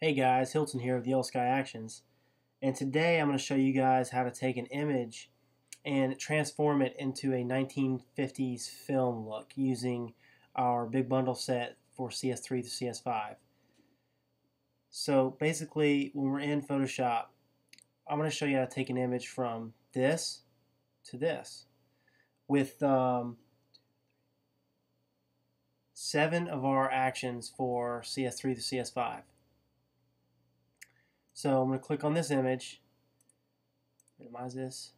Hey guys, Hilton here of the Yellow Sky Actions, and today I'm going to show you guys how to take an image and transform it into a 1950s film look using our big bundle set for CS3 to CS5. So basically, when we're in Photoshop, I'm going to show you how to take an image from this to this with 7 of our actions for CS3 to CS5. So I'm going to click on this image, minimize this,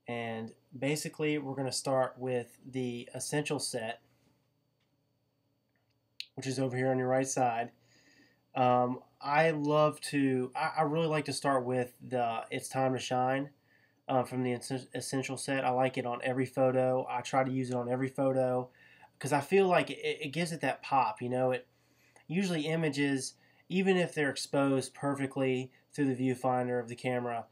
and basically we're going to start with the essential set, which is over here on your right side. I really like to start with the It's Time to Shine from the essential set. I like it on every photo. I try to use it on every photo because I feel like it gives it that pop. It usually images, even if they're exposed perfectly through the viewfinder of the camera,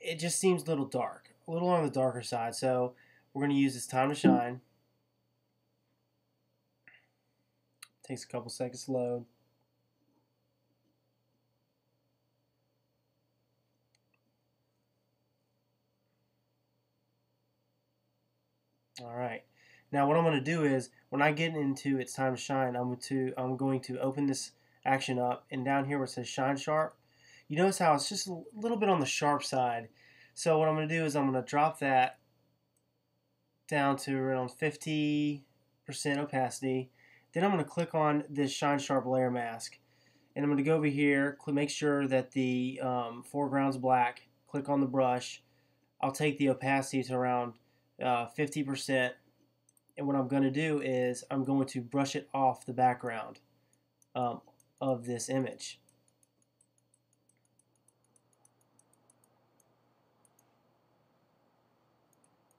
it just seems a little dark, a little on the darker side. So we're going to use It's Time to Shine. Takes a couple seconds to load. All right. Now what I'm going to do is when I get into It's Time to Shine, I'm going to open this action up, and down here where it says Shine Sharp, you notice how it's just a little bit on the sharp side. So what I'm going to do is I'm going to drop that down to around 50% opacity. Then I'm going to click on this Shine Sharp layer mask, and I'm going to go over here, make sure that the foreground's black, click on the brush. I'll take the opacity to around 50%, and what I'm going to do is I'm going to brush it off the background of this image.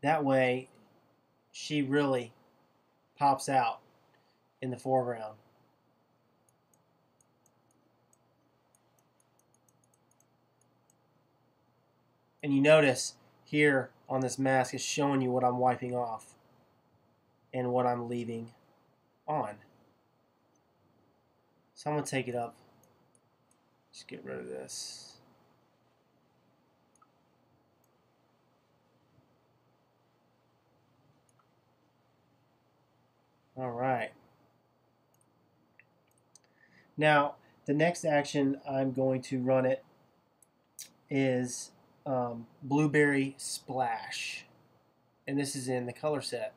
That way she really pops out in the foreground. And you notice here on this mask is showing you what I'm wiping off and what I'm leaving on. So I'm going to take it up. Just get rid of this. All right. Now, the next action I'm going to run it is Blueberry Splash. And this is in the color set.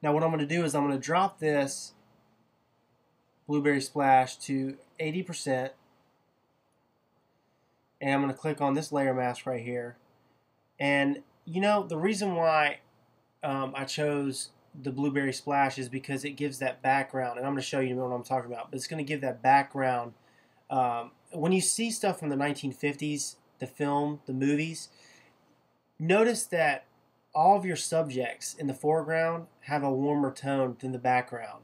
Now what I'm going to do is I'm going to drop this Blueberry Splash to 80%, and I'm going to click on this layer mask right here. And the reason why I chose the Blueberry Splash is because it gives that background, and I'm going to show you what I'm talking about, but it's going to give that background. When you see stuff from the 1950s, the film, the movies, notice that all of your subjects in the foreground have a warmer tone than the background.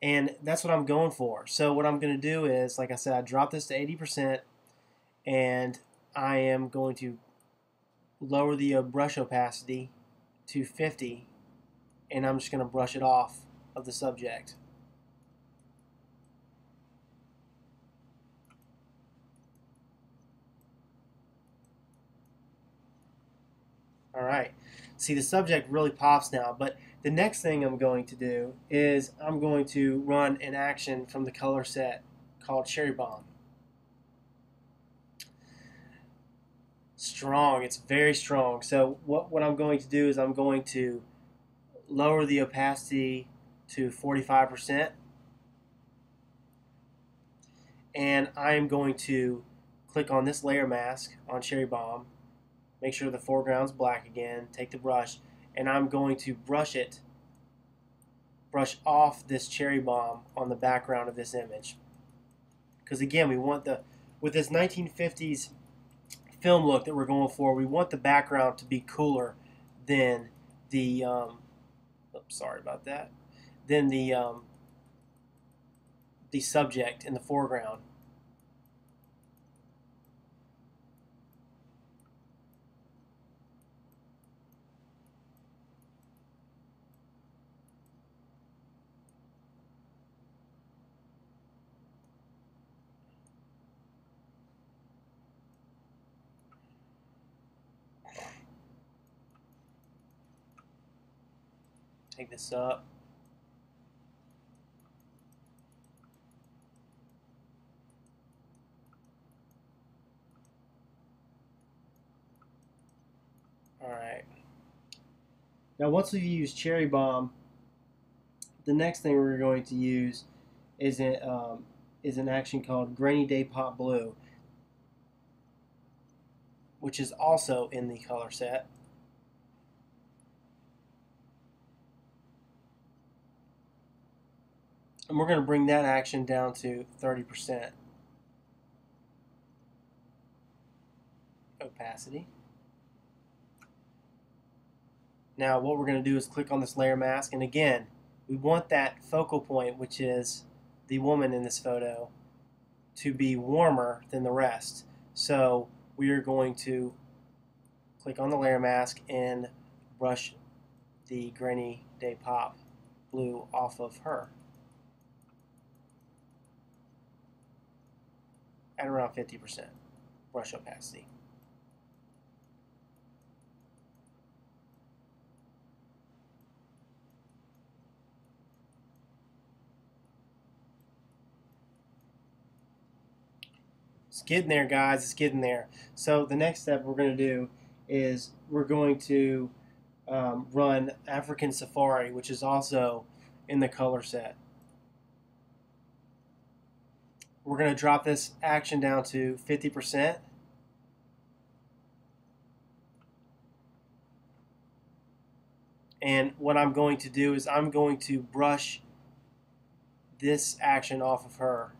And that's what I'm going for. So what I'm going to do is, like I said, I drop this to 80%, and I am going to lower the brush opacity to 50, and I'm just going to brush it off of the subject. All right. See, the subject really pops now, but the next thing I'm going to do is I'm going to run an action from the color set called Cherry Bomb. Strong, it's very strong. So what I'm going to do is I'm going to lower the opacity to 45%, and I'm going to click on this layer mask on Cherry Bomb, make sure the foreground's black again, take the brush, and I'm going to brush off this Cherry Bomb on the background of this image. Because again, we want with this 1950s film look that we're going for, we want the background to be cooler than the sorry about that, than the subject in the foreground. take this up. Alright. Now once we've used Cherry Bomb, the next thing we're going to use is an action called Grainy Day Pop Blue, which is also in the color set. And we're going to bring that action down to 30% opacity. Now what we're going to do is click on this layer mask, and again, we want that focal point, which is the woman in this photo, to be warmer than the rest. So we are going to click on the layer mask and brush the Grainy Day Pop Blue off of her at around 50% brush opacity. It's getting there, guys. It's getting there. So the next step we're going to do is we're going to run African Safari, which is also in the color set. We're going to drop this action down to 50%. And what I'm going to do is I'm going to brush this action off of her,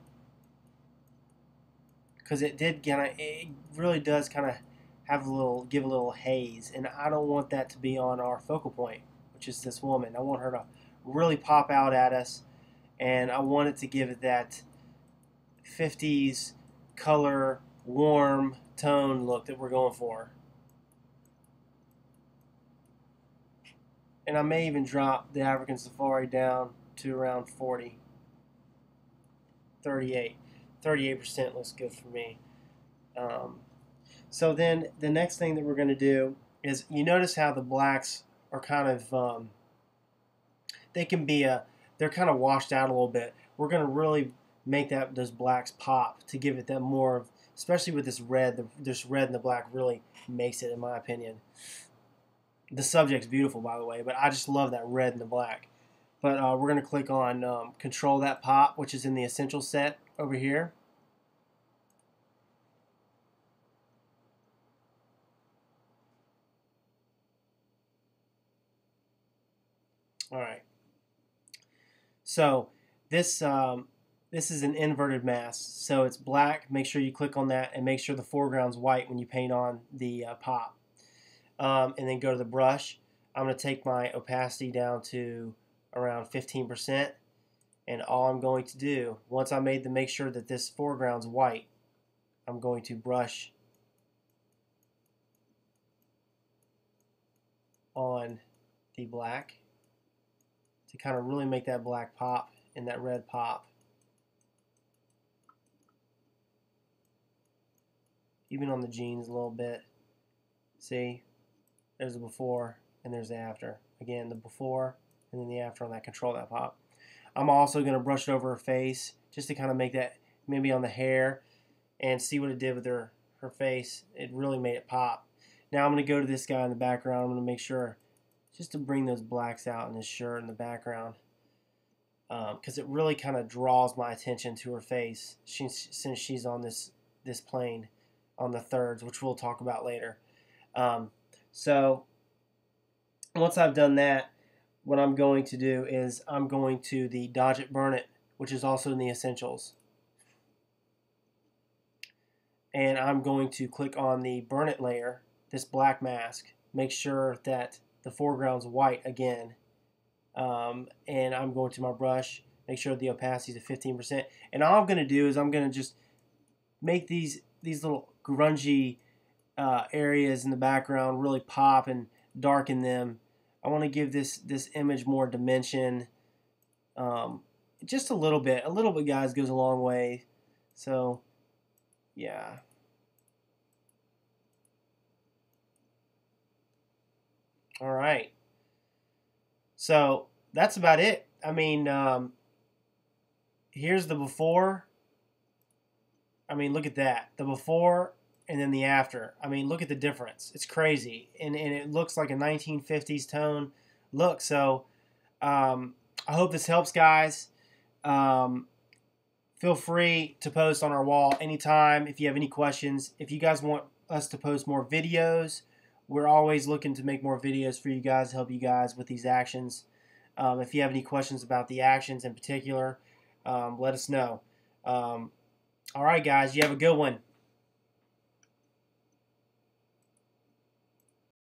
because it really does kind of give a little haze, and I don't want that to be on our focal point, which is this woman. I want her to really pop out at us, and I want it to give it that 50s color, warm tone look that we're going for. And I may even drop the African Safari down to around 40, 38. 38% looks good for me. So then the next thing that we're going to do is, you notice how the blacks are kind of, they're kind of washed out a little bit. We're going to really make those blacks pop to give it that more of, especially with this red. This red and the black really makes it, in my opinion. The subject's beautiful, by the way, but I just love that red and the black. But we're going to click on Control That Pop, which is in the Essential set over here. All right. So this is an inverted mask. So it's black. Make sure you click on that and make sure the foreground's white when you paint on the pop. And then go to the brush. I'm going to take my opacity down to around 15%. And all I'm going to do, once I make sure that this foreground's white, I'm going to brush on the black to kind of really make that black pop and that red pop. Even on the jeans a little bit. See? There's the before and there's the after. Again, the before and then the after on that Control That Pop. I'm also going to brush it over her face just to kind of make that, maybe on the hair, and see what it did with her face. It really made it pop. Now I'm going to go to this guy in the background. I'm going to make sure just to bring those blacks out in his shirt in the background, because it really kind of draws my attention to her face since she's on this plane on the thirds, which we'll talk about later. So once I've done that, what I'm going to do is I'm going to the Dodge It Burn It, which is also in the Essentials. And I'm going to click on the Burn It layer, this black mask. Make sure that the foreground's white again. And I'm going to my brush, make sure the opacity is at 15%. And all I'm going to do is I'm going to just make these little grungy areas in the background really pop and darken them. I want to give this image more dimension, just a little bit. A little bit, guys, goes a long way. So, yeah. All right. So that's about it. I mean, here's the before. I mean, look at that. The before and then the after. I mean, look at the difference. It's crazy. And it looks like a 1950s tone look. So I hope this helps, guys. Feel free to post on our wall anytime if you have any questions. If you guys want us to post more videos, we're always looking to make more videos for you guys, help you guys with these actions. If you have any questions about the actions in particular, let us know. All right, guys, you have a good one.